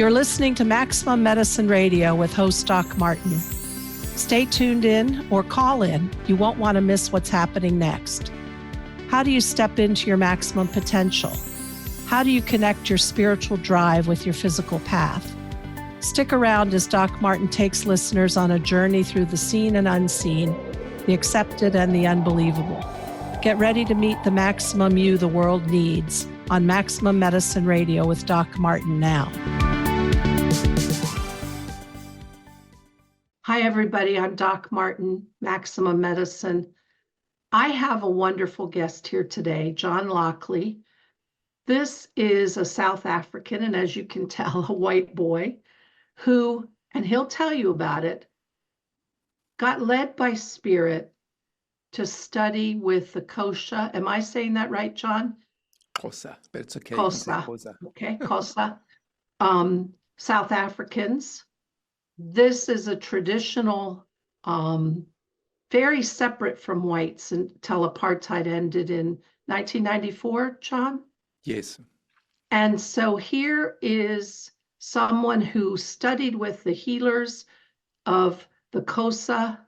You're listening to Maximum Medicine Radio with host Doc Martin. Stay tuned in or call in. You won't want to miss what's happening next. How do you step into your maximum potential? How do you connect your spiritual drive with your physical path? Stick around as Doc Martin takes listeners on a journey through the seen and unseen, the accepted and the unbelievable. Get ready to meet the maximum you the world needs on Maximum Medicine Radio with Doc Martin now. Hi, everybody. I'm Doc Martin, Maximum Medicine. I have a wonderful guest here today, John Lockley. This is a South African, and as you can tell, a white boy who, and he'll tell you about it, got led by spirit to study with the Xhosa. Am I saying that right, John? Xhosa, but it's okay. Xhosa. Xhosa. Okay, Xhosa. South Africans. This is a traditional, very separate from whites until apartheid ended in 1994, John? Yes. And so here is someone who studied with the healers of the Xhosa.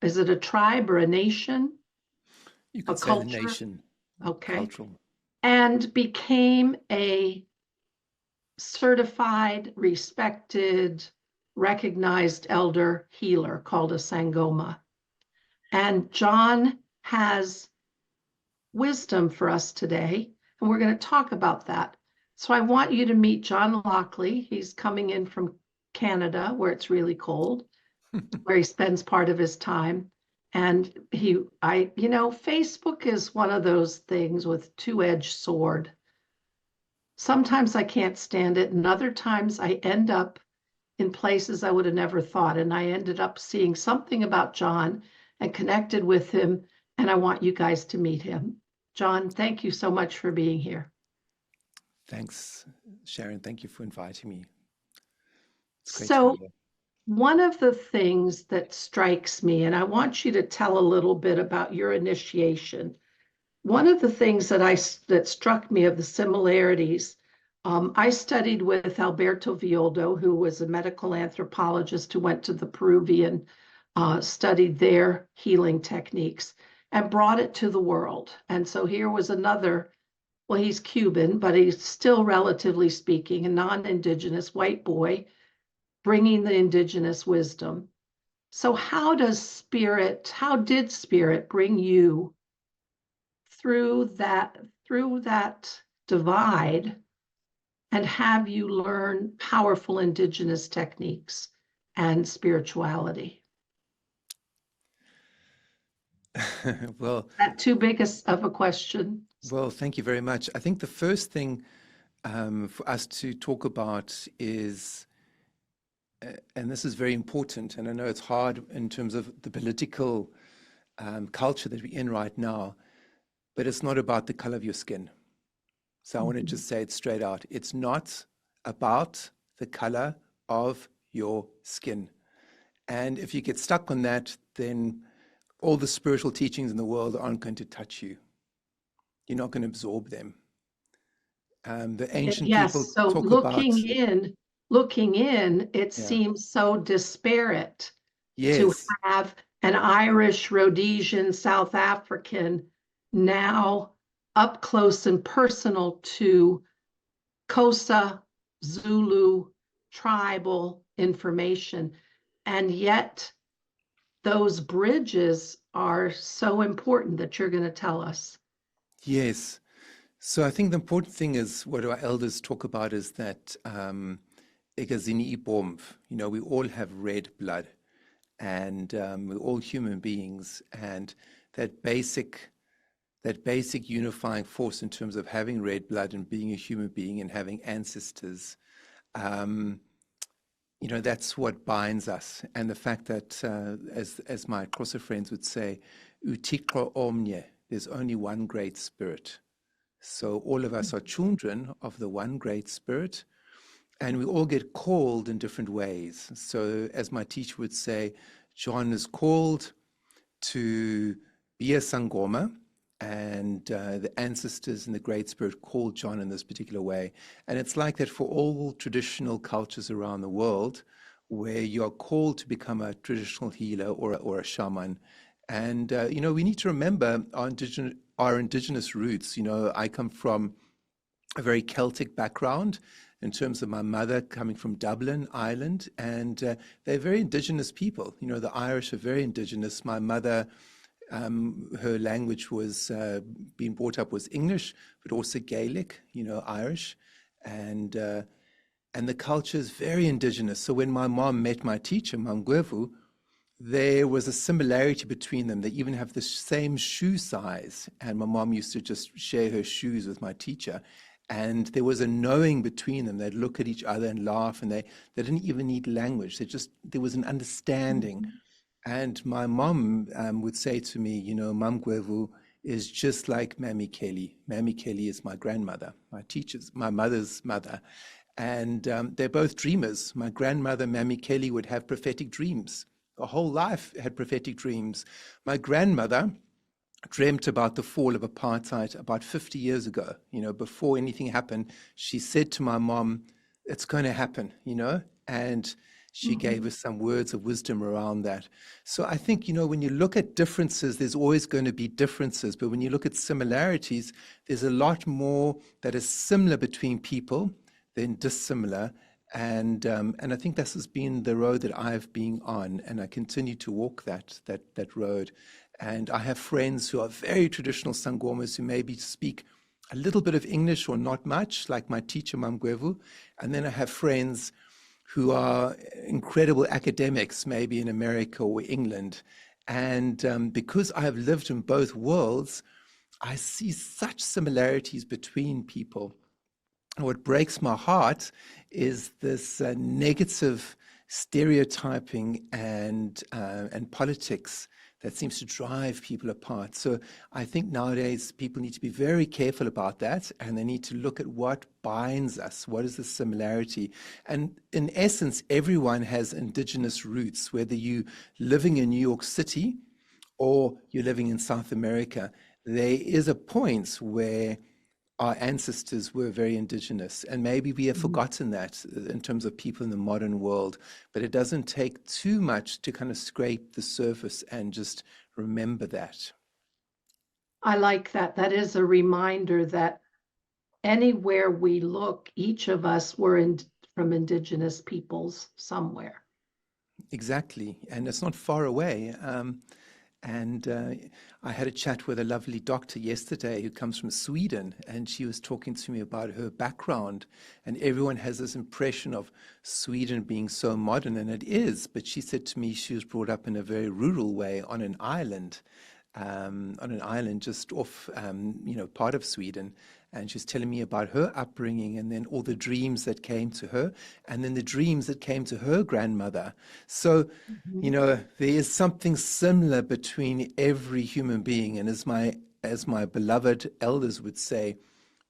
Is it a tribe or a nation? You could say culture? A nation. Okay. Cultural. And became a certified, respected, recognized elder healer called a sangoma. And John has wisdom for us today, and we're going to talk about that. So I want you to meet John Lockley. He's coming in from Canada, where it's really cold, where he spends part of his time. And Facebook is one of those things with two-edged sword. Sometimes I can't stand it, and other times I end up in places I would have never thought. And I ended up seeing something about John and connected with him, and I want you guys to meet him. John, thank you so much for being here. Thanks, Sharon. Thank you for inviting me. So one of the things that strikes me, and I want you to tell a little bit about your initiation. One of the things that struck me of the similarities, I studied with Alberto Villoldo, who was a medical anthropologist who went to the Peruvian, studied their healing techniques and brought it to the world. And so here was another, well, he's Cuban, but he's still, relatively speaking, a non-indigenous white boy bringing the indigenous wisdom. So how did spirit bring you through that divide and have you learn powerful indigenous techniques and spirituality? Well, that too big of a question? Well, thank you very much. I think the first thing for us to talk about is, and this is very important, and I know it's hard in terms of the political culture that we're in right now, but it's not about the color of your skin. So I want to just say it straight out. It's not about the color of your skin. And if you get stuck on that, then all the spiritual teachings in the world aren't going to touch you. You're not going to absorb them. The ancient people so talk looking in, it seems so disparate to have an Irish, Rhodesian, South African now up close and personal to Xhosa, Zulu, tribal information. And yet those bridges are so important that you're going to tell us. Yes. So I think the important thing is what our elders talk about is that egazini ibomv, we all have red blood, and we're all human beings, and that basic unifying force in terms of having red blood and being a human being and having ancestors, that's what binds us. And the fact that, as my Xhosa friends would say, uThixo omnye, there's only one great spirit. So all of us are children of the one great spirit, and we all get called in different ways. So as my teacher would say, John is called to be a sangoma, and the ancestors and the Great Spirit called John in this particular way. And it's like that for all traditional cultures around the world, where you are called to become a traditional healer or a shaman. And, we need to remember our indigenous roots. I come from a very Celtic background in terms of my mother coming from Dublin, Ireland, and they're very indigenous people. The Irish are very indigenous. My mother, her language was being brought up was English, but also Gaelic, Irish, and and the culture is very indigenous. So when my mom met my teacher, Mam Gwevu, there was a similarity between them. They even have the same shoe size. And my mom used to just share her shoes with my teacher. And there was a knowing between them. They'd look at each other and laugh, and they didn't even need language. There was an understanding. And my mom would say to me, Mam Gwevu is just like Mammy Kelly. Mammy Kelly is my grandmother, my mother's mother. And they're both dreamers. My grandmother, Mammy Kelly, would have prophetic dreams. Her whole life had prophetic dreams. My grandmother dreamt about the fall of apartheid about 50 years ago. Before anything happened, she said to my mom, it's going to happen, and she gave us some words of wisdom around that. So I think, when you look at differences, there's always going to be differences. But when you look at similarities, there's a lot more that is similar between people than dissimilar. And I think this has been the road that I've been on, and I continue to walk that road. And I have friends who are very traditional sangomas who maybe speak a little bit of English or not much, like my teacher, Mam Gwevu. And then I have friends who are incredible academics, maybe in America or England. And because I have lived in both worlds, I see such similarities between people. And what breaks my heart is this negative stereotyping and politics that seems to drive people apart. So I think nowadays people need to be very careful about that, and they need to look at what binds us, what is the similarity. And in essence, everyone has indigenous roots, whether you're living in New York City or you're living in South America. There is a point where our ancestors were very indigenous, and maybe we have forgotten that in terms of people in the modern world, but it doesn't take too much to kind of scrape the surface and just remember that. I like that. That is a reminder that anywhere we look, each of us were from indigenous peoples somewhere. Exactly, and it's not far away. And I had a chat with a lovely doctor yesterday who comes from Sweden, and she was talking to me about her background. And everyone has this impression of Sweden being so modern, and it is. But she said to me she was brought up in a very rural way on an island just off, part of Sweden. And she's telling me about her upbringing, and then all the dreams that came to her, and then the dreams that came to her grandmother. So, there is something similar between every human being. And as my beloved elders would say,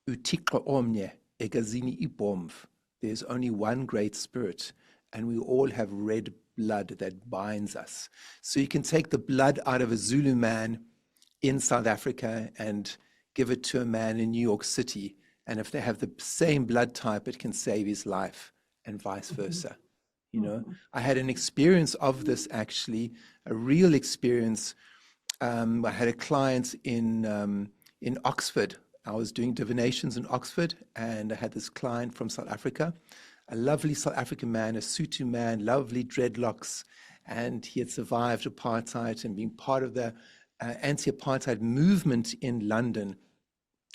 "Utikra omne egazini ibomv." There's only one great spirit, and we all have red blood that binds us. So you can take the blood out of a Zulu man in South Africa and give it to a man in New York City, and if they have the same blood type, it can save his life, and vice versa. I had an experience of this, actually, a real experience. I had a client in Oxford. I was doing divinations in Oxford, and I had this client from South Africa, a lovely South African man, a Sotho man, lovely dreadlocks, and he had survived apartheid and been part of the anti-apartheid movement in London.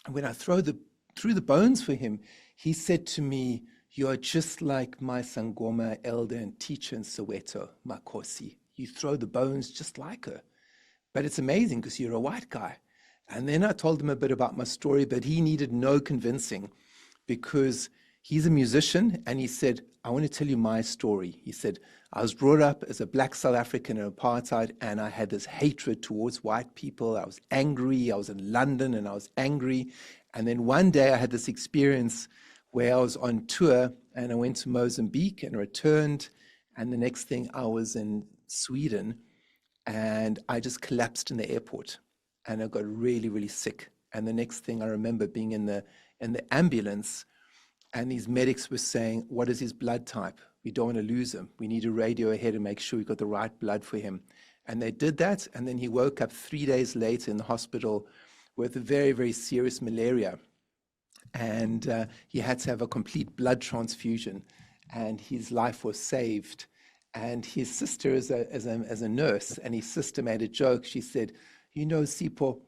And when I threw the bones for him, he said to me, "You are just like my sangoma elder and teacher in Soweto, Makosi. You throw the bones just like her. But it's amazing because you're a white guy." And then I told him a bit about my story, but he needed no convincing because he's a musician, and he said, "I want to tell you my story." He said, "I was brought up as a black South African in apartheid, and I had this hatred towards white people. I was angry. I was in London, and I was angry. And then one day I had this experience where I was on tour, and I went to Mozambique and returned, and the next thing I was in Sweden, and I just collapsed in the airport. and I got really, really sick. And the next thing I remember being in the ambulance, and these medics were saying, "What is his blood type? We don't want to lose him. We need to radio ahead and make sure we got the right blood for him." And they did that, and then he woke up 3 days later in the hospital with very, very serious malaria. And he had to have a complete blood transfusion, and his life was saved. And his sister is a nurse, and his sister made a joke. She said, "You know, Sipho,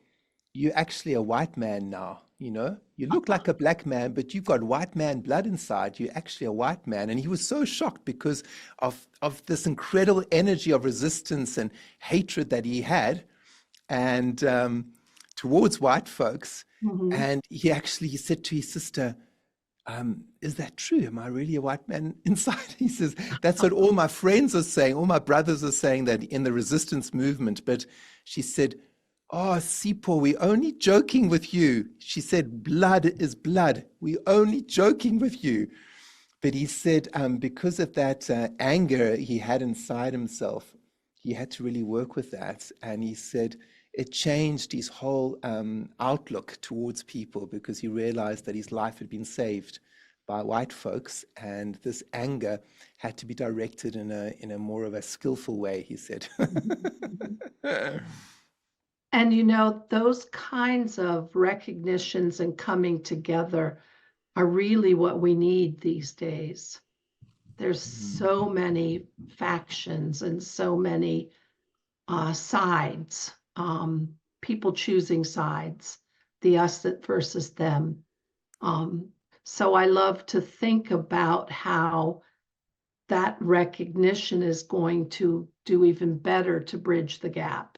you're actually a white man now. You know, you look like a black man, but you've got white man blood inside. You're actually a white man." And he was so shocked because of this incredible energy of resistance and hatred that he had, and towards white folks. Mm-hmm. And he said to his sister, "Is that true? Am I really a white man inside?" He says, "That's what all my friends are saying. All my brothers are saying that in the resistance movement." But she said, "Oh, Sipho, we're only joking with you." She said, "Blood is blood. We're only joking with you." But he said, because of that anger he had inside himself, he had to really work with that. And he said it changed his whole outlook towards people, because he realized that his life had been saved by white folks, and this anger had to be directed in a more of a skillful way, he said. And you know, those kinds of recognitions and coming together are really what we need these days. There's so many factions and so many sides, people choosing sides, the us versus them. So I love to think about how that recognition is going to do even better to bridge the gap.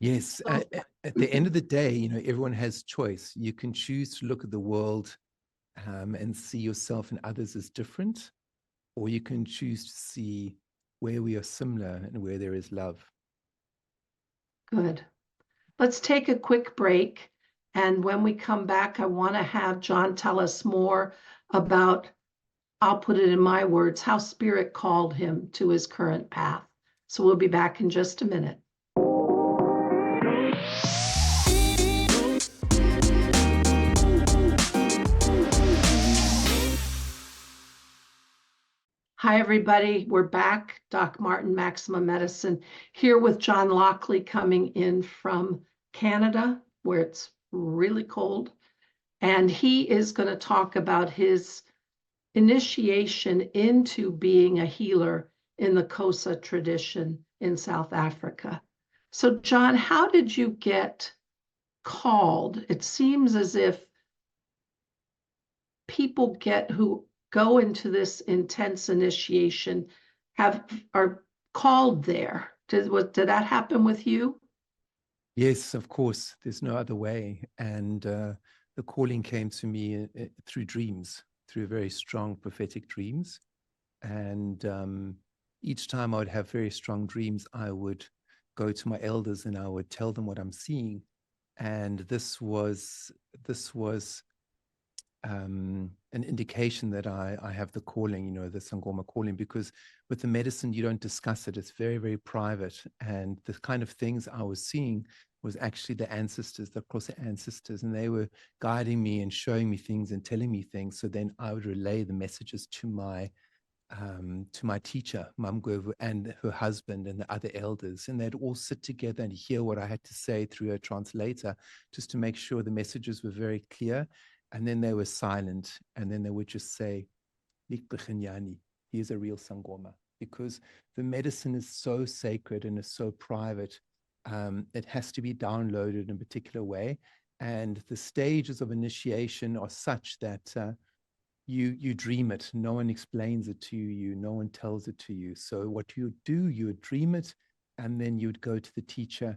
Yes, at the end of the day, you know, everyone has choice. You can choose to look at the world and see yourself and others as different, or you can choose to see where we are similar and where there is love. Good. Let's take a quick break. And when we come back, I want to have John tell us more about, I'll put it in my words, how Spirit called him to his current path. So we'll be back in just a minute. Hi, everybody. We're back. Doc Martin, Maximum Medicine, here with John Lockley, coming in from Canada, where it's really cold. And he is going to talk about his initiation into being a healer in the Xhosa tradition in South Africa. So, John, how did you get called? It seems as if people who go into this intense initiation are called there. Did that happen with you? Yes, of course. There's no other way. And the calling came to me through dreams, through very strong prophetic dreams. And each time I would have very strong dreams, I would go to my elders and I would tell them what I'm seeing. And this was an indication that I have the calling, you know, the sangoma calling, because with the medicine, you don't discuss it. It's very, very private. And the kind of things I was seeing was actually the ancestors, the Xhosa ancestors, and they were guiding me and showing me things and telling me things. So then I would relay the messages to my teacher, Mamgwevu, and her husband and the other elders, and they'd all sit together and hear what I had to say through a translator, just to make sure the messages were very clear. And then they were silent, and then they would just say, he is a real sangoma, because the medicine is so sacred and is so private. It has to be downloaded in a particular way, and the stages of initiation are such that you dream it. No one explains it to you. No one tells it to you. So what you do, you would dream it, and then you would go to the teacher,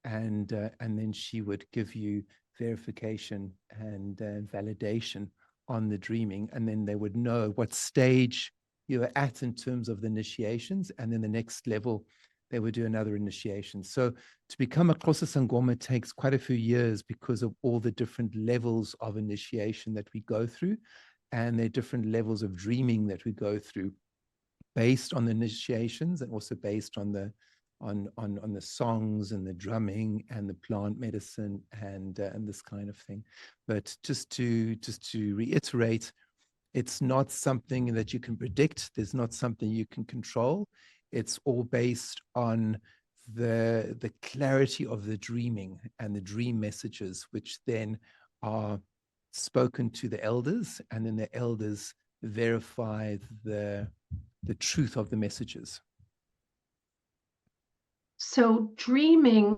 and then she would give you verification and validation on the dreaming, and then they would know what stage you are at in terms of the initiations, and then the next level they would do another initiation. So to become a Xhosa sangoma takes quite a few years, because of all the different levels of initiation that we go through, and there are different levels of dreaming that we go through based on the initiations, and also based on the on the songs and the drumming and the plant medicine and this kind of thing. But just to reiterate, it's not something that you can predict. There's not something you can control. It's all based on the clarity of the dreaming and the dream messages, which then are spoken to the elders, and then the elders verify the truth of the messages. So dreaming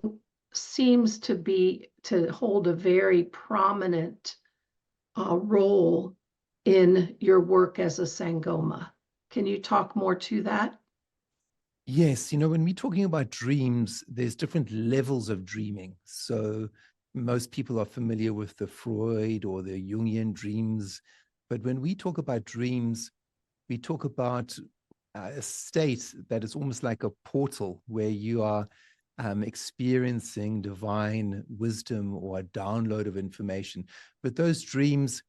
seems to hold a very prominent role in your work as a sangoma. Can you talk more to that? Yes, when we're talking about dreams, there's different levels of dreaming. So most people are familiar with the Freud or the Jungian dreams. But when we talk about dreams, we talk about a state that is almost like a portal where you are experiencing divine wisdom or a download of information. But those dreams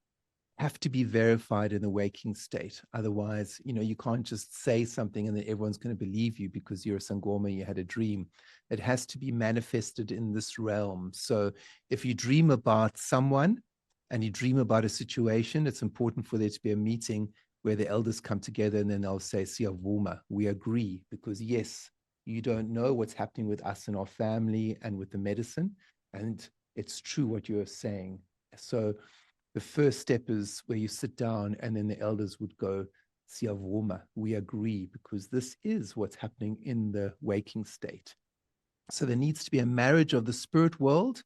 have to be verified in the waking state. Otherwise, you can't just say something and then everyone's going to believe you because you're a sangoma, you had a dream. It has to be manifested in this realm. So if you dream about someone and you dream about a situation, it's important for there to be a meeting where the elders come together and then they'll say, Siyavuma, we agree, because yes, you don't know what's happening with us and our family and with the medicine. And it's true what you're saying. So the first step is where you sit down and then the elders would go, Siyavuma, we agree, because this is what's happening in the waking state. So there needs to be a marriage of the spirit world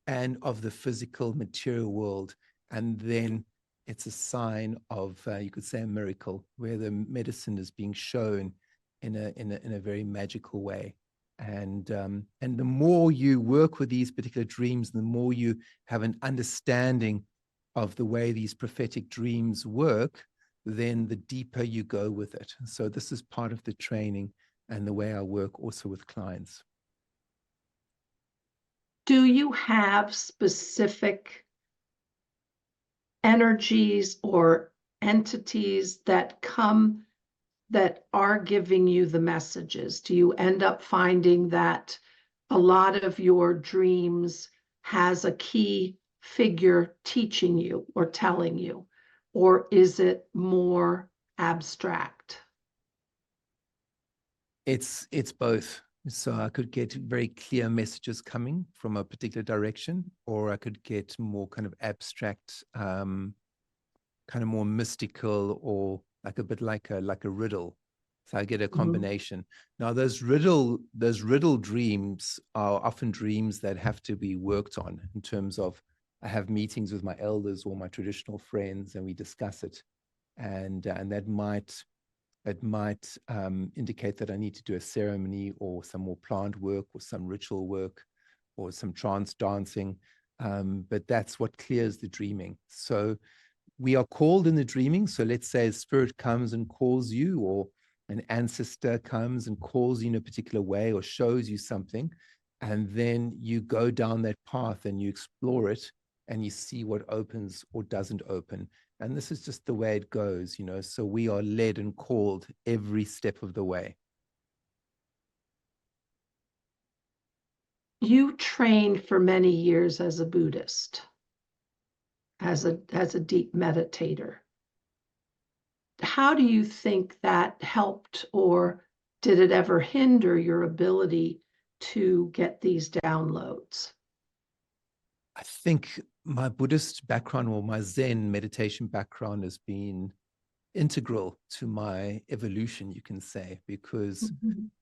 and of the physical material world. And then it's a sign of, you could say, a miracle where the medicine is being shown in a very magical way. And the more you work with these particular dreams, the more you have an understanding of the way these prophetic dreams work, then the deeper you go with it. So this is part of the training and the way I work also with clients. Do you have specific energies or entities that are giving you the messages? Do you end up finding that a lot of your dreams has a key figure teaching you or telling you, or is it more abstract? It's both. So I could get very clear messages coming from a particular direction, or I could get more kind of abstract, kind of more mystical, or like a bit like a riddle. So I get a combination. Now those riddle dreams are often dreams that have to be worked on in terms of, I have meetings with my elders or my traditional friends and we discuss it. And that might indicate that I need to do a ceremony or some more plant work or some ritual work or some trance dancing. But that's what clears the dreaming. So we are called in the dreaming. So let's say a spirit comes and calls you, or an ancestor comes and calls you in a particular way or shows you something. And then you go down that path and you explore it and you see what opens or doesn't open. And this is just the way it goes, so we are led and called every step of the way. You trained for many years as a Buddhist, as a deep meditator. How do you think that helped, or did it ever hinder your ability to get these downloads? I think my Buddhist background or my Zen meditation background has been integral to my evolution, you can say, because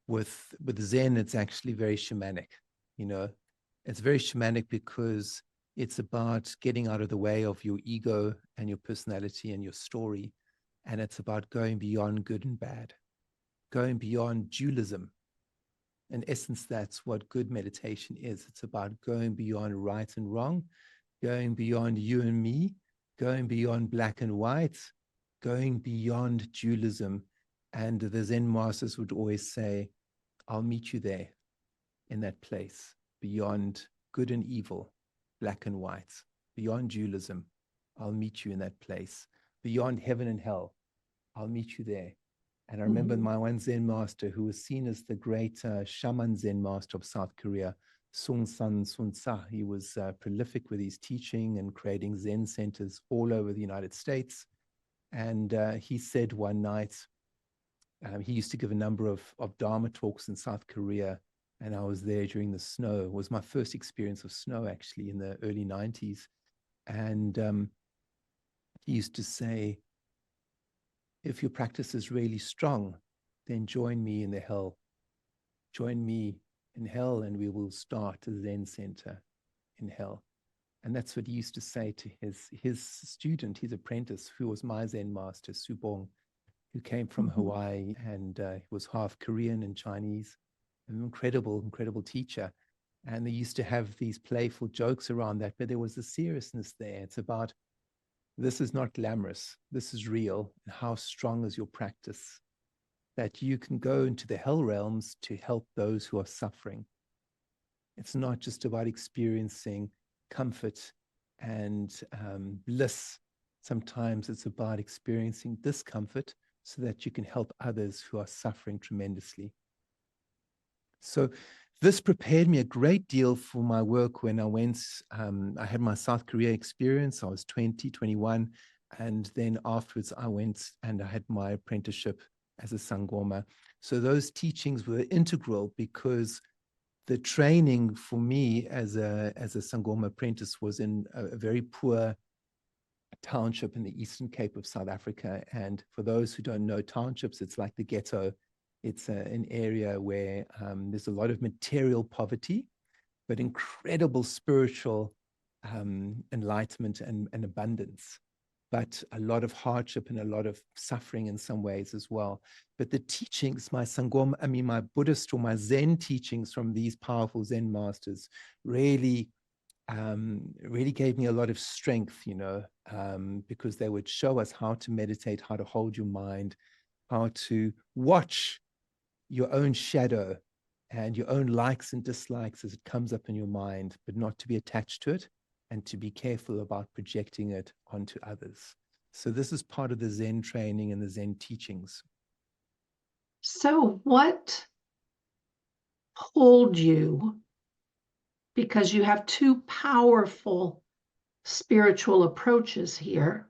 with Zen, it's actually very shamanic. It's very shamanic because it's about getting out of the way of your ego and your personality and your story. And it's about going beyond good and bad, going beyond dualism. In essence, that's what good meditation is. It's about going beyond right and wrong, going beyond you and me, going beyond black and white, going beyond dualism. And the Zen masters would always say, I'll meet you there in that place, beyond good and evil, black and white, beyond dualism. I'll meet you in that place, beyond heaven and hell. I'll meet you there. And I remember my one Zen master who was seen as the great shaman Zen master of South Korea, Sun Sa. He was prolific with his teaching and creating Zen centers all over the United States. And he said one night, he used to give a number of Dharma talks in South Korea, and I was there during the snow. It was my first experience of snow, actually, in the early 90s. And he used to say, if your practice is really strong, then join me in the hell. Join me in hell, and we will start a Zen center in hell. And that's what he used to say to his student, his apprentice, who was my Zen master, Subong, who came from Hawaii, and he was half Korean and Chinese, an incredible teacher. And they used to have these playful jokes around that, but there was a seriousness there. It's about, this is not glamorous, this is real. And how strong is your practice that you can go into the hell realms to help those who are suffering. It's not just about experiencing comfort and bliss. Sometimes it's about experiencing discomfort so that you can help others who are suffering tremendously. So this prepared me a great deal for my work when I went, I had my South Korea experience. I was 20, 21. And then afterwards I went and I had my apprenticeship as a sangoma. So those teachings were integral, because the training for me as a sangoma apprentice was in a very poor township in the Eastern Cape of South Africa. And for those who don't know townships, it's like the ghetto. It's an area where there's a lot of material poverty, but incredible spiritual enlightenment and abundance, but a lot of hardship and a lot of suffering in some ways as well. But the teachings, my Buddhist or my Zen teachings from these powerful Zen masters really gave me a lot of strength, because they would show us how to meditate, how to hold your mind, how to watch your own shadow and your own likes and dislikes as it comes up in your mind, but not to be attached to it, and to be careful about projecting it onto others. So this is part of the Zen training and the Zen teachings. So what pulled you, because you have two powerful spiritual approaches here,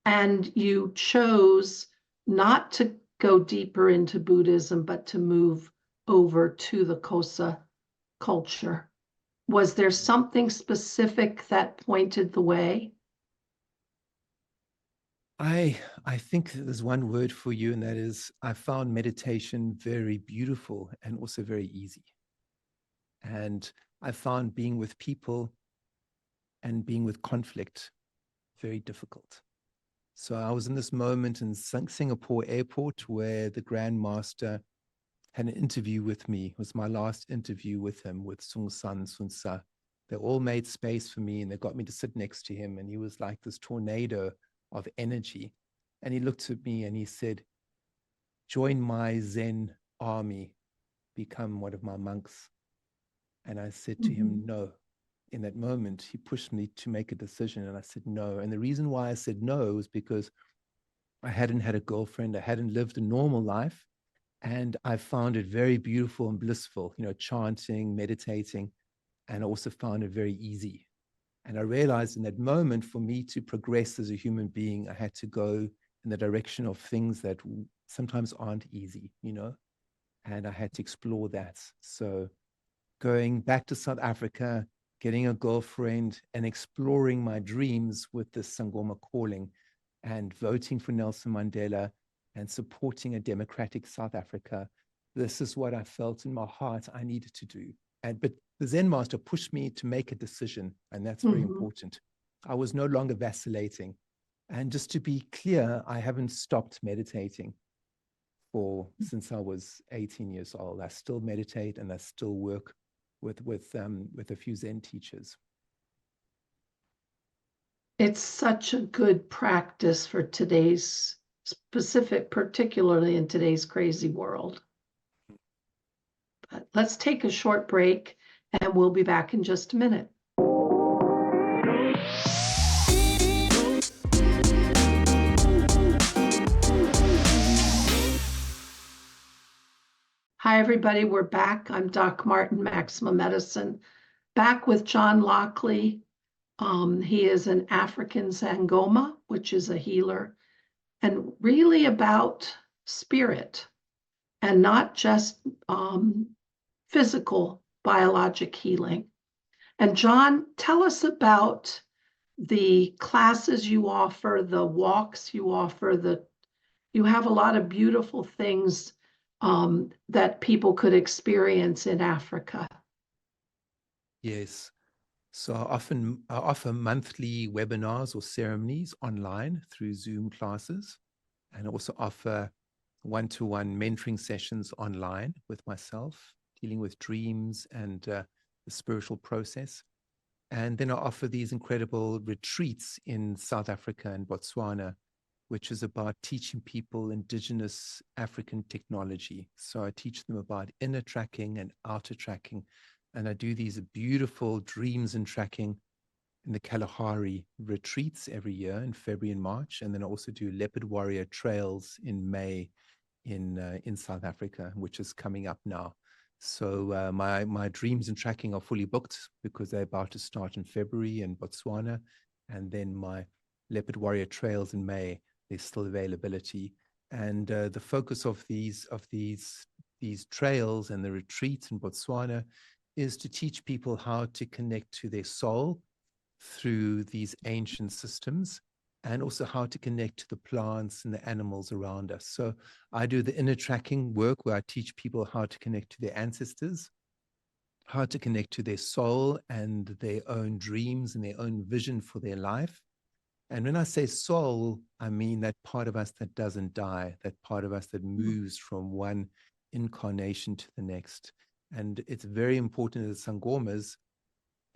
and you chose not to go deeper into Buddhism, but to move over to the Xhosa culture? Was there something specific that pointed the way? I think there's one word for you, and that is, I found meditation very beautiful and also very easy. And I found being with people and being with conflict very difficult. So I was in this moment in Singapore airport where the Grand Master had an interview with me. It was my last interview with him, with Sun Sa. They all made space for me, and they got me to sit next to him. And he was like this tornado of energy. And he looked at me and he said, join my Zen army, become one of my monks. And I said to him, no. In that moment, he pushed me to make a decision, and I said no. And the reason why I said no was because I hadn't had a girlfriend, I hadn't lived a normal life, and I found it very beautiful and blissful, chanting, meditating, and I also found it very easy. And I realized in that moment, for me to progress as a human being, I had to go in the direction of things that sometimes aren't easy, and I had to explore that. So going back to South Africa, getting a girlfriend, and exploring my dreams with this sangoma calling, and voting for Nelson Mandela and supporting a democratic South Africa. This is what I felt in my heart I needed to do. But the Zen master pushed me to make a decision, and that's very important. I was no longer vacillating. And just to be clear, I haven't stopped meditating since I was 18 years old. I still meditate, and I still work with a few Zen teachers. It's such a good practice for today's particularly in today's crazy world. But let's take a short break, and we'll be back in just a minute. Hi, everybody. We're back. I'm Doc Martin, Maximum Medicine, back with John Lockley. He is an African sangoma, which is a healer, and really about spirit and not just physical biologic healing. And John, tell us about the classes you offer, the walks you offer, you have a lot of beautiful things that people could experience in Africa. Yes. So I offer monthly webinars or ceremonies online through Zoom classes, and also offer one-to-one mentoring sessions online with myself, dealing with dreams and the spiritual process. And then I offer these incredible retreats in South Africa and Botswana, which is about teaching people indigenous African technology. So I teach them about inner tracking and outer tracking. And I do these beautiful dreams and tracking in the Kalahari retreats every year in February and March. And then I also do Leopard Warrior Trails in May in South Africa, which is coming up now. So my dreams and tracking are fully booked because they're about to start in February in Botswana. And then my Leopard Warrior Trails in May, there's still availability. And the focus of these trails and the retreats in Botswana is to teach people how to connect to their soul through these ancient systems, and also how to connect to the plants and the animals around us. So I do the inner tracking work where I teach people how to connect to their ancestors, how to connect to their soul and their own dreams and their own vision for their life. And when I say soul, I mean that part of us that doesn't die, that part of us that moves from one incarnation to the next. And it's very important as a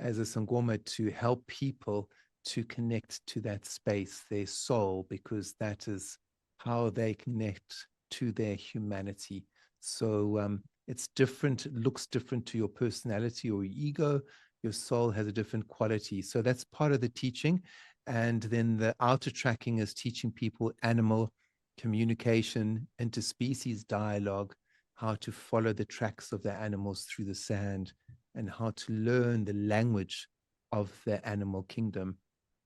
sangoma to help people to connect to that space, their soul, because that is how they connect to their humanity. So it's different, it looks different to your personality or your ego. Your soul has a different quality. So that's part of the teaching. And then the outer tracking is teaching people animal communication, interspecies dialogue, how to follow the tracks of the animals through the sand, and how to learn the language of the animal kingdom.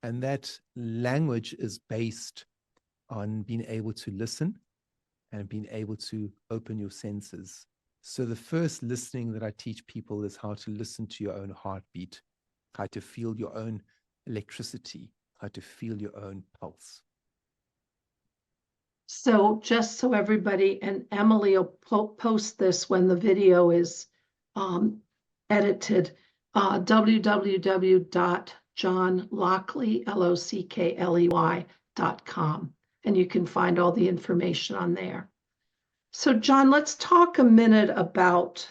And that language is based on being able to listen and being able to open your senses. So the first listening that I teach people is how to listen to your own heartbeat, how to feel your own electricity, how to feel your own pulse. So just so everybody, and Emily will post this when the video is edited, www.johnlockley.com, and you can find all the information on there. So John, let's talk a minute about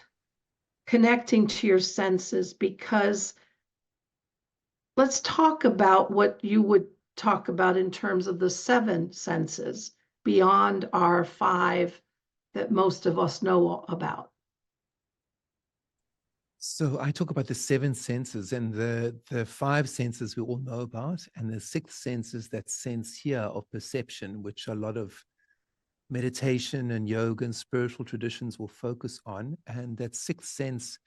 connecting to your senses, because let's talk about what you would talk about in terms of the 7 senses beyond our 5 that most of us know about. So I talk about the 7 senses, and the 5 senses we all know about, and the 6th sense is that sense here of perception, which a lot of meditation and yoga and spiritual traditions will focus on. And that 6th sense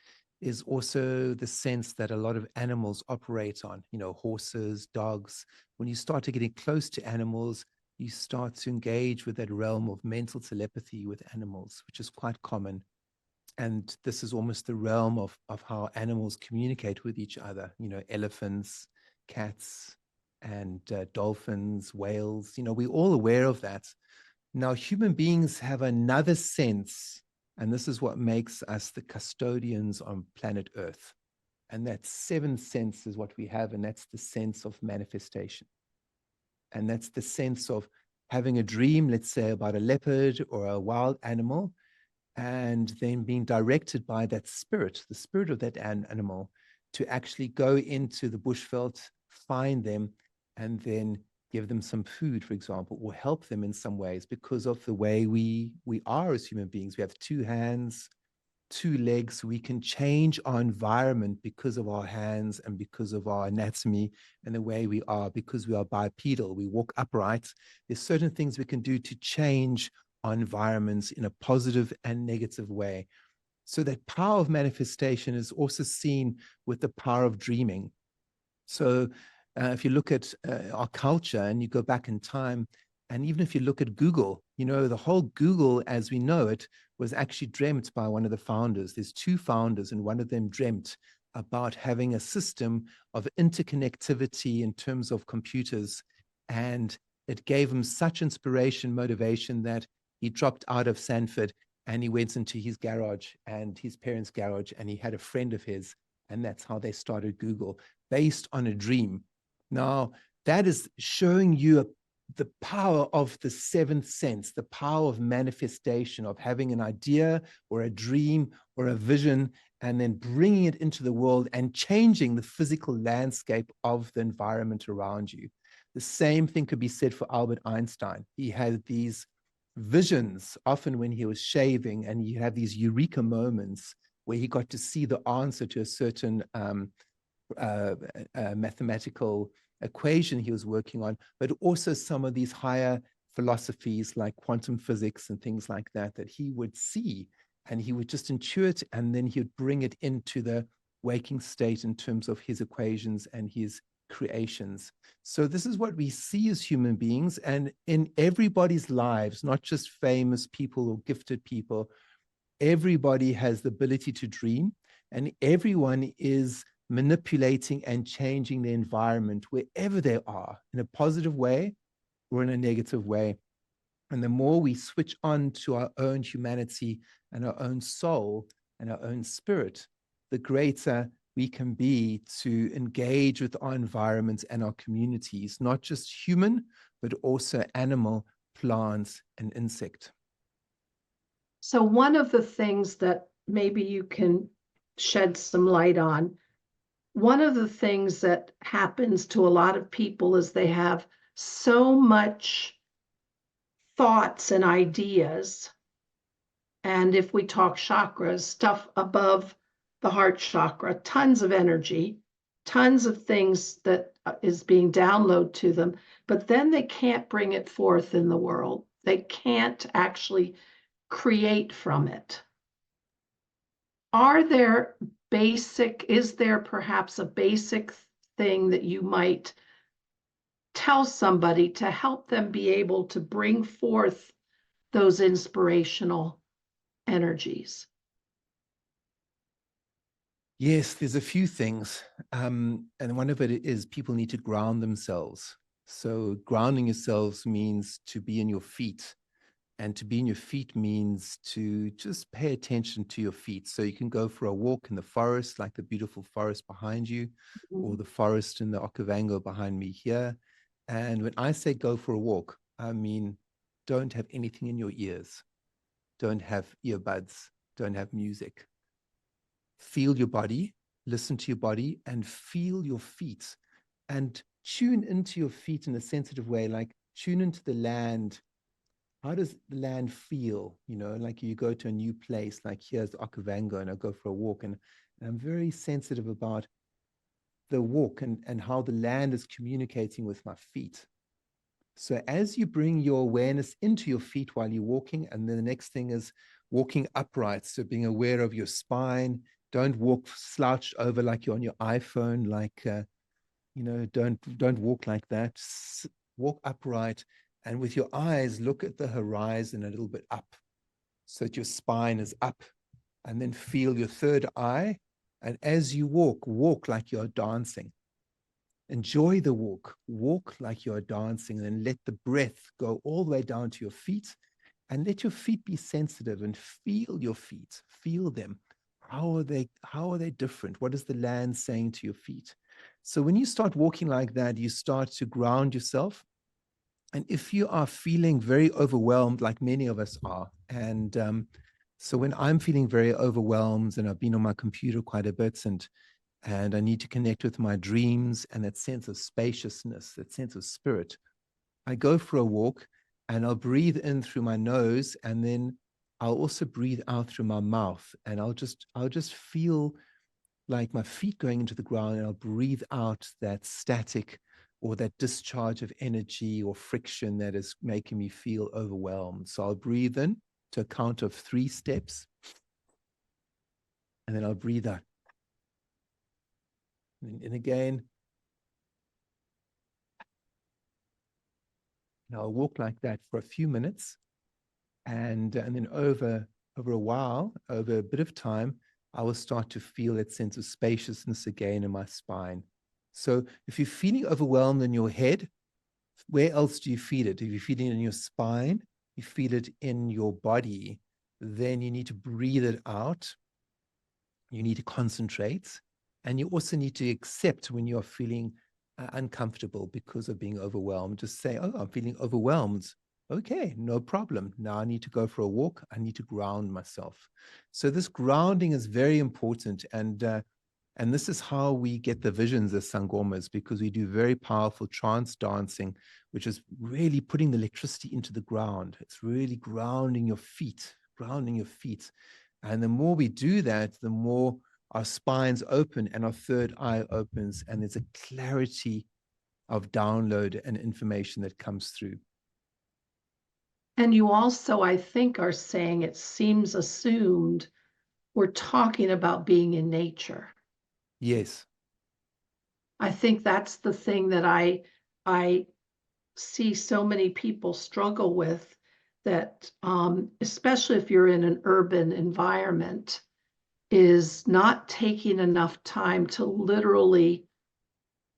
is also the sense that a lot of animals operate on, horses, dogs. When you start to getting close to animals, you start to engage with that realm of mental telepathy with animals, which is quite common. And this is almost the realm of how animals communicate with each other, elephants, cats, and dolphins, whales. We're all aware of that. Now, human beings have another sense, and this is what makes us the custodians on planet Earth. And that 7th sense is what we have, and that's the sense of manifestation. And that's the sense of having a dream, let's say, about a leopard or a wild animal, and then being directed by that spirit, the spirit of that animal, to actually go into the bushveld, find them, and then give them some food, for example, or help them in some ways because of the way we are as human beings. We have 2 hands, 2 legs. We can change our environment because of our hands and because of our anatomy and the way we are, because we are bipedal. We walk upright. There's certain things we can do to change our environments in a positive and negative way. So that power of manifestation is also seen with the power of dreaming. So if you look at our culture and you go back in time, and even if you look at Google, you know, the whole Google as we know it was actually dreamt by one of the founders. There's two founders, and one of them dreamt about having a system of interconnectivity in terms of computers. And it gave him such inspiration, motivation, that he dropped out of Sanford and he went into his garage and his parents' garage, and he had a friend of his, and that's how they started Google, based on a dream. Now, that is showing you the power of the seventh sense, the power of manifestation, of having an idea or a dream or a vision, and then bringing it into the world and changing the physical landscape of the environment around you. The same thing could be said for Albert Einstein. He had these visions, often when he was shaving, and you have these eureka moments where he got to see the answer to a certain mathematical equation he was working on, but also some of these higher philosophies like quantum physics and things like that, that he would see and he would just intuit, and then he would bring it into the waking state in terms of his equations and his creations. So this is what we see as human beings, and in everybody's lives, not just famous people or gifted people, everybody has the ability to dream, and everyone is manipulating and changing the environment wherever they are, in a positive way or in a negative way. And the more we switch on to our own humanity and our own soul and our own spirit, the greater we can be to engage with our environments and our communities, not just human, but also animal, plants, and insect. So one of the things that maybe you can shed some light on, one of the things that happens to a lot of people is they have so much thoughts and ideas. And if we talk chakras, stuff above the heart chakra, tons of energy, tons of things that is being downloaded to them, but then they can't bring it forth in the world. They can't actually create from it. Is there perhaps a basic thing that you might tell somebody to help them be able to bring forth those inspirational energies? Yes, there's a few things. And one of it is people need to ground themselves. So grounding yourselves means to be in your feet. And to be in your feet means to just pay attention to your feet. So you can go for a walk in the forest, like the beautiful forest behind you, or the forest in the Okavango behind me here. And when I say go for a walk, I mean, don't have anything in your ears. Don't have earbuds. Don't have music. Feel your body, listen to your body, and feel your feet. And tune into your feet in a sensitive way, like tune into the land. How does the land feel? You know, like you go to a new place, like here's Okavango, and I go for a walk, and I'm very sensitive about the walk and how the land is communicating with my feet. So as you bring your awareness into your feet while you're walking, and then the next thing is walking upright. So being aware of your spine. Don't walk slouched over like you're on your iPhone, like, don't walk like that. Walk upright, and with your eyes, look at the horizon a little bit up so that your spine is up, and then feel your third eye. And as you walk, walk like you're dancing. Enjoy the walk, walk like you're dancing, and then let the breath go all the way down to your feet, and let your feet be sensitive and feel your feet, feel them. How are they different? What is the land saying to your feet? So when you start walking like that, you start to ground yourself. And if you are feeling very overwhelmed, like many of us are, and so when I'm feeling very overwhelmed and I've been on my computer quite a bit, and I need to connect with my dreams and that sense of spaciousness, that sense of spirit, I go for a walk and I'll breathe in through my nose, and then I'll also breathe out through my mouth, and I'll just feel like my feet going into the ground, and I'll breathe out that static or that discharge of energy or friction that is making me feel overwhelmed. So I'll breathe in to a count of 3 steps, and then I'll breathe out. And again. And I'll walk like that for a few minutes. And then over a while, over a bit of time, I will start to feel that sense of spaciousness again in my spine. So if you're feeling overwhelmed in your head, where else do you feel it? If you're feeling it in your spine, you feel it in your body, then you need to breathe it out. You need to concentrate. And you also need to accept when you're feeling uncomfortable because of being overwhelmed. Just say, oh, I'm feeling overwhelmed. Okay, no problem. Now I need to go for a walk. I need to ground myself. So this grounding is very important. And this is how we get the visions as sangomas, because we do very powerful trance dancing, which is really putting the electricity into the ground. It's really grounding your feet, grounding your feet. And the more we do that, the more our spines open and our third eye opens, and there's a clarity of download and information that comes through. And you also, I think, are saying, it seems assumed, we're talking about being in nature. Yes. I think that's the thing that I see so many people struggle with, that especially if you're in an urban environment, is not taking enough time to literally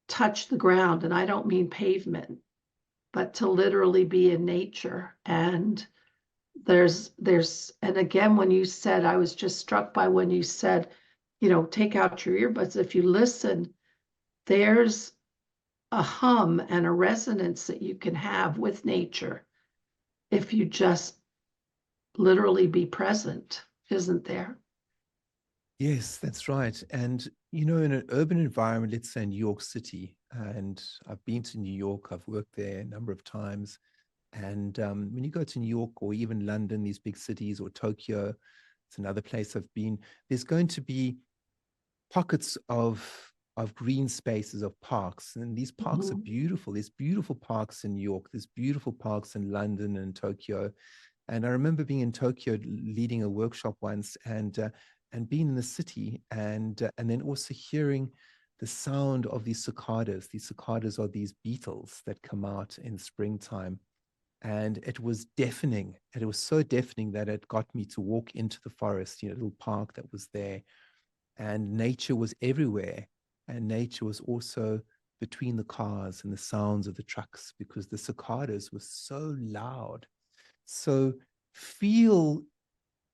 touch the ground. And I don't mean pavement, but to literally be in nature. And and again, when you said, I was just struck by when you said, take out your earbuds. If you listen, there's a hum and a resonance that you can have with nature if you just literally be present, isn't there? Yes, that's right. And, in an urban environment, let's say in New York City, and I've been to New York, I've worked there a number of times. And when you go to New York or even London, these big cities, or Tokyo, it's another place I've been, there's going to be pockets of green spaces, of parks. And these parks are beautiful. There's beautiful parks in New York. There's beautiful parks in London and Tokyo. And I remember being in Tokyo leading a workshop once, and being in the city, and then also hearing the sound of these cicadas. These cicadas are these beetles that come out in springtime. And it was deafening. And it was so deafening that it got me to walk into the forest, a little park that was there. And nature was everywhere. And nature was also between the cars and the sounds of the trucks, because the cicadas were so loud. So feel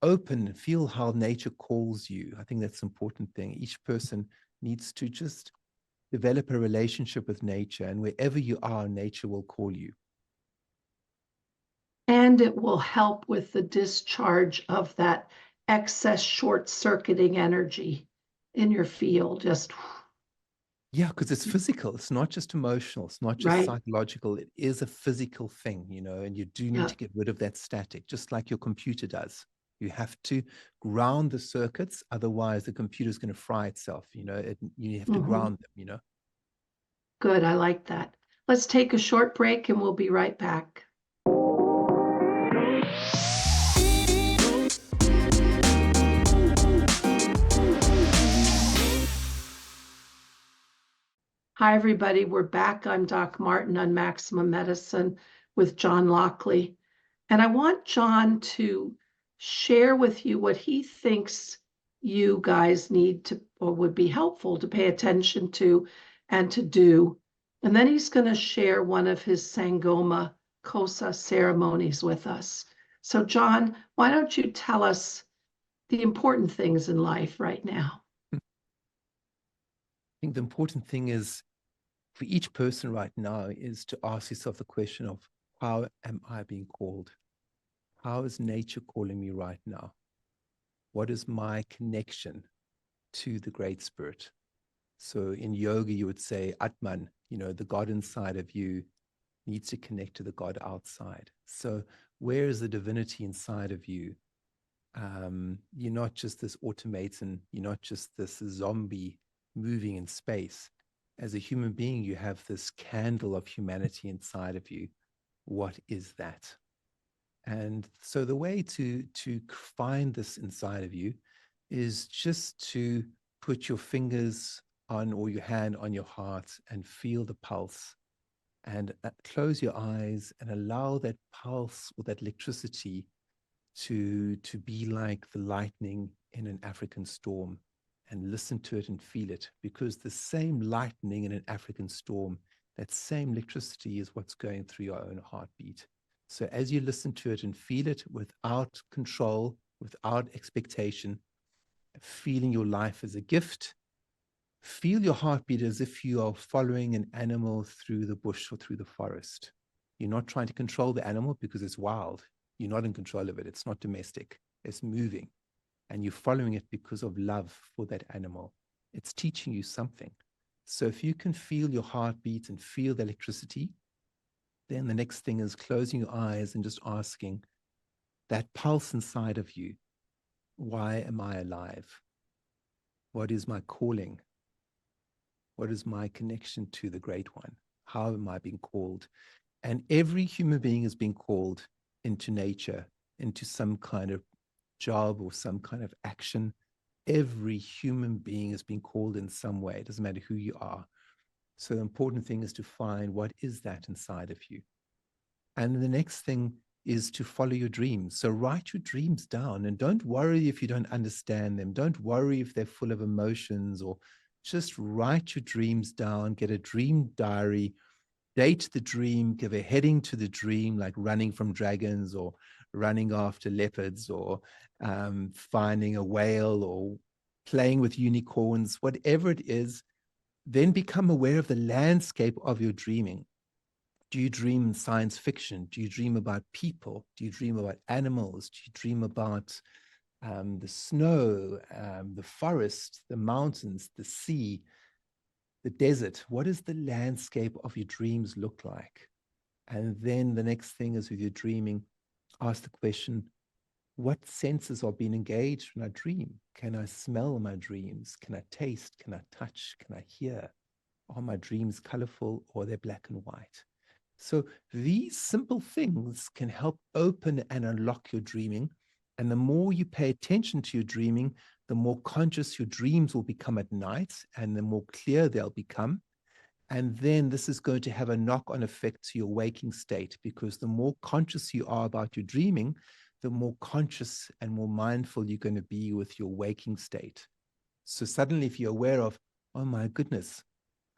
open, feel how nature calls you. I think that's an important thing. Each person needs to just develop a relationship with nature, and wherever you are, nature will call you. And it will help with the discharge of that excess short-circuiting energy in your field. Yeah, because it's physical. It's not just emotional. It's not just right. psychological. It is a physical thing, and you do need Yeah. to get rid of that static, just like your computer does. You have to ground the circuits. Otherwise, the computer is going to fry itself. You have to ground them. Good. I like that. Let's take a short break and we'll be right back. Hi, everybody. We're back. I'm Doc Martin on Maximum Medicine with John Lockley. And I want John to share with you what he thinks you guys need to, or would be helpful to pay attention to and to do. And then he's going to share one of his sangoma Xhosa ceremonies with us. So, John, why don't you tell us the important things in life right now? I think the important thing is, for each person right now, is to ask yourself the question of, how am I being called? How is nature calling me right now? What is my connection to the Great Spirit? So in yoga, you would say Atman, the God inside of you needs to connect to the God outside. So where is the divinity inside of you? You're not just this automaton. You're not just this zombie moving in space. As a human being, you have this candle of humanity inside of you. What is that? And so the way to find this inside of you is just to put your fingers on, or your hand on your heart, and feel the pulse, and close your eyes and allow that pulse or that electricity to be like the lightning in an African storm, and listen to it and feel it, because the same lightning in an African storm, that same electricity is what's going through your own heartbeat. So as you listen to it and feel it without control, without expectation, feeling your life as a gift, feel your heartbeat as if you are following an animal through the bush or through the forest. You're not trying to control the animal because it's wild. You're not in control of it. It's not domestic. It's moving. And you're following it because of love for that animal. It's teaching you something. So if you can feel your heartbeat and feel the electricity, then the next thing is closing your eyes and just asking that pulse inside of you, why am I alive? What is my calling? What is my connection to the Great One? How am I being called? And every human being is being called into nature, into some kind of job or some kind of action. Every human being is being called in some way. It doesn't matter who you are. So the important thing is to find what is that inside of you. And the next thing is to follow your dreams. So write your dreams down, and don't worry if you don't understand them. Don't worry if they're full of emotions, or just write your dreams down, get a dream diary, date the dream, give a heading to the dream, like running from dragons, or running after leopards, or finding a whale, or playing with unicorns, whatever it is. Then become aware of the landscape of your dreaming. Do you dream science fiction? Do you dream about people? Do you dream about animals? Do you dream about the snow, the forest, the mountains, the sea, the desert? What does the landscape of your dreams look like? And then the next thing is, with your dreaming, ask the question, what senses are being engaged when I dream? Can I smell my dreams? Can I taste? Can I touch? Can I hear? Are my dreams colorful, or are they black and white? So these simple things can help open and unlock your dreaming. And the more you pay attention to your dreaming, the more conscious your dreams will become at night, and the more clear they'll become. And then this is going to have a knock-on effect to your waking state, because the more conscious you are about your dreaming, the more conscious and more mindful you're going to be with your waking state. So suddenly, if you're aware of, oh my goodness,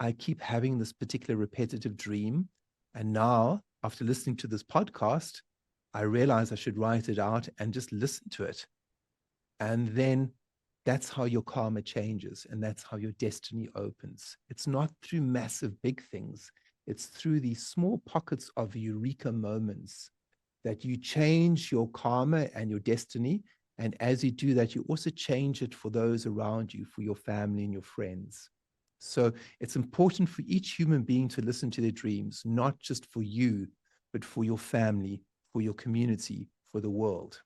I keep having this particular repetitive dream, and now, after listening to this podcast, I realize I should write it out and just listen to it. And then that's how your karma changes, and that's how your destiny opens. It's not through massive big things. It's through these small pockets of eureka moments that you change your karma and your destiny. And as you do that, you also change it for those around you, for your family and your friends. So it's important for each human being to listen to their dreams, not just for you, but for your family, for your community, for the world.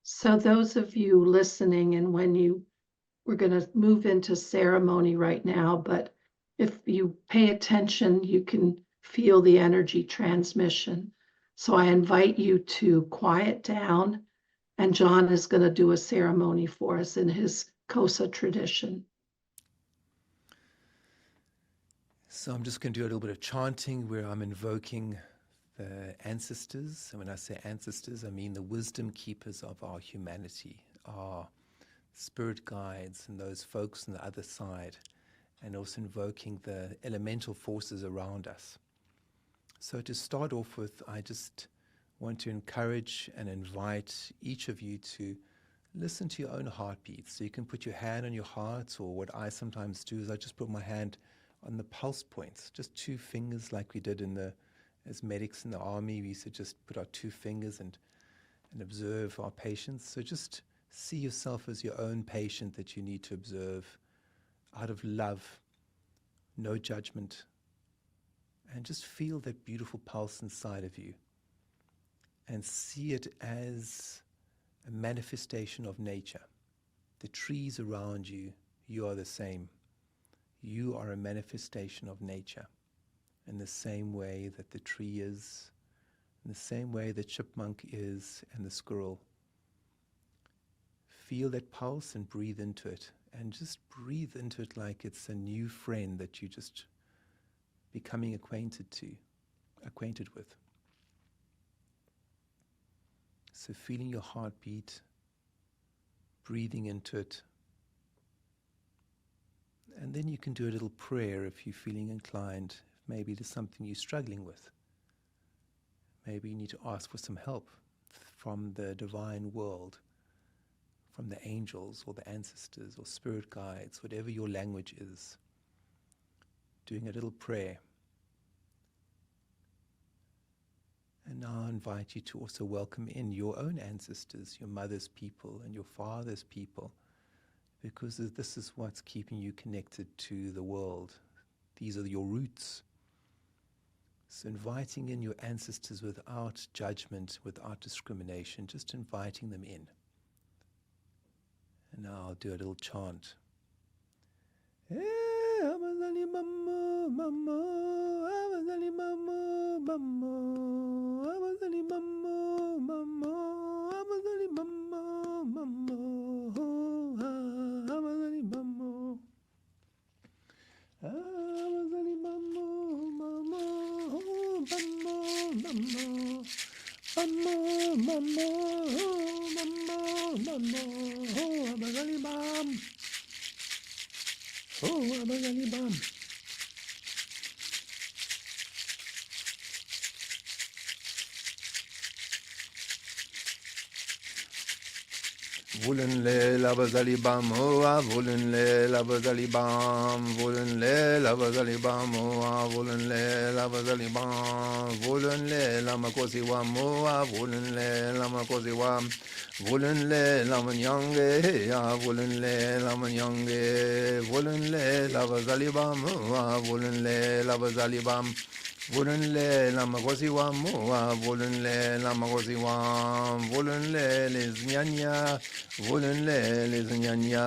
So those of you listening, and we're going to move into ceremony right now, but if you pay attention, you can feel the energy transmission. So I invite you to quiet down, and John is going to do a ceremony for us in his Xhosa tradition. So I'm just going to do a little bit of chanting where I'm invoking the ancestors. And when I say ancestors, I mean the wisdom keepers of our humanity, our spirit guides, and those folks on the other side, and also invoking the elemental forces around us. So to start off with, I just want to encourage and invite each of you to listen to your own heartbeat. So you can put your hand on your heart, or what I sometimes do is I just put my hand on the pulse points, just 2 fingers, like we did as medics in the army. We used to just put our 2 fingers and observe our patients. So just see yourself as your own patient that you need to observe out of love, no judgment, and just feel that beautiful pulse inside of you, and see it as a manifestation of nature. The trees around you, you are the same. You are a manifestation of nature in the same way that the tree is, in the same way the chipmunk is and the squirrel. Feel that pulse and breathe into it. And just breathe into it like it's a new friend that you're just becoming acquainted with. So feeling your heartbeat, breathing into it. And then you can do a little prayer if you're feeling inclined. Maybe there's something you're struggling with. Maybe you need to ask for some help from the divine world, from the angels or the ancestors or spirit guides, whatever your language is. Doing a little prayer. And now I invite you to also welcome in your own ancestors, your mother's people and your father's people, because this is what's keeping you connected to the world. These are your roots. So inviting in your ancestors without judgment, without discrimination, just inviting them in. And now I'll do a little chant. Volenle labazalibam, oa, volenle labazalibam, volenle labazalibam, oa, volenle labazalibam, volenle lamakosiwam, oa, volenle lamakosiwam, volenle lamanyange, ya, volenle lamanyange, volenle labazalibam, oa, volenle labazalibam. Volenle lamakosiwam, oa, volenle lamakosiwam, volenle lesnyanya, volenle lesnyanya,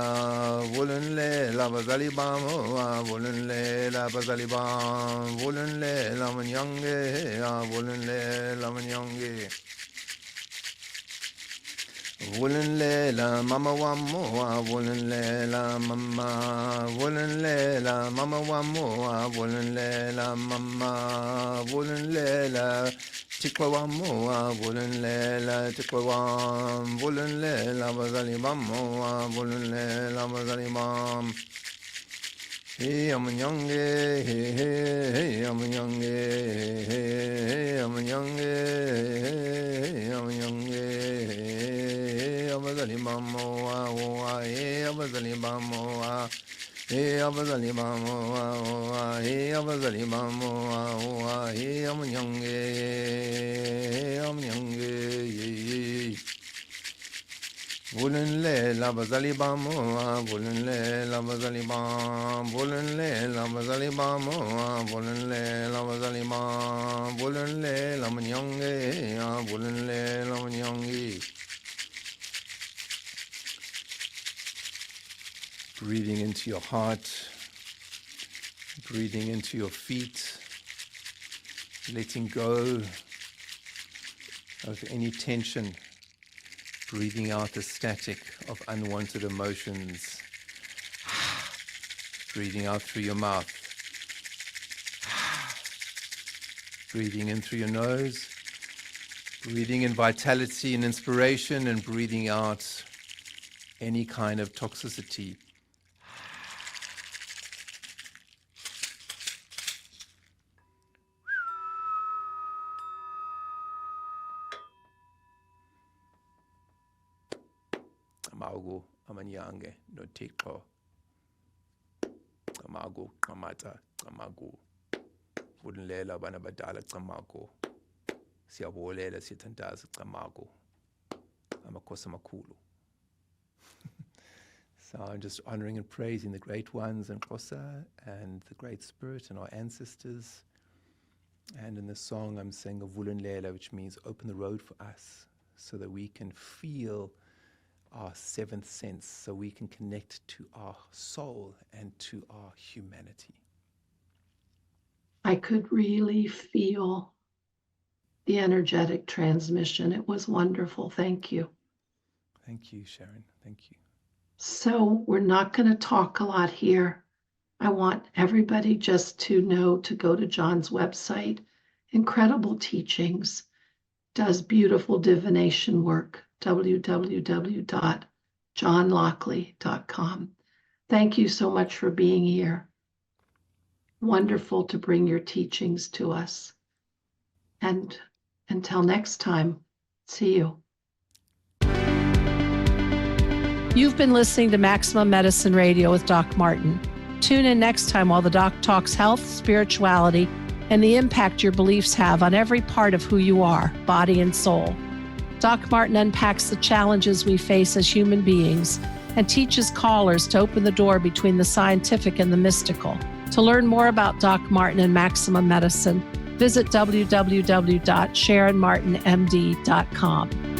volenle labazalibam, oa, volenle labazalibam, volenle lamanyange, ya, volenle lamanyange. Volenle la mama wamoa, volenle la mama, volenle la mama wamoa, volenle la mama, volenle la tikwa wamoa, volenle la tikwa wam, volenle la bazalimamoa, volenle la bazalimam. Hey amanyange, hey amanyange, hey amanyange, hey amanyange. Abazalimamoa, oa, e abazalimamoa, e abazalimamoa, oa, e abazalimamoa, oa, e amanyange, ye. Volenle labazalibamoa, volenle labazalibam, volenle labazalibamoa, volenle labazalibam, volenle lamanyange, volenle lamanyange. Breathing into your heart, breathing into your feet, letting go of any tension, breathing out the static of unwanted emotions, breathing out through your mouth, breathing in through your nose, breathing in vitality and inspiration, and breathing out any kind of toxicity. Amago amanyange no tiko. Amago amata amago. Volenlela bana badala amago. Siyabolela sithandaza amago. Amakosi amakhulu. So I'm just honoring and praising the great ones in Xhosa and the great spirit and our ancestors. And in the song I'm saying of Vulenlela, which means open the road for us so that we can feel our seventh sense so we can connect to our soul and to our humanity. I could really feel the energetic transmission. It was wonderful. Thank you. Thank you, Sharon. Thank you. So we're not going to talk a lot here. I want everybody just to know to go to John's website. Incredible teachings. Does beautiful divination work. www.johnlockley.com. Thank you so much for being here. Wonderful to bring your teachings to us. And until next time, see you. You've been listening to Maximum Medicine Radio with Doc Martin. Tune in next time while the doc talks health, spirituality, and the impact your beliefs have on every part of who you are, body and soul. Doc Martin unpacks the challenges we face as human beings and teaches callers to open the door between the scientific and the mystical. To learn more about Doc Martin and Maximum Medicine, visit www.sharonmartinmd.com.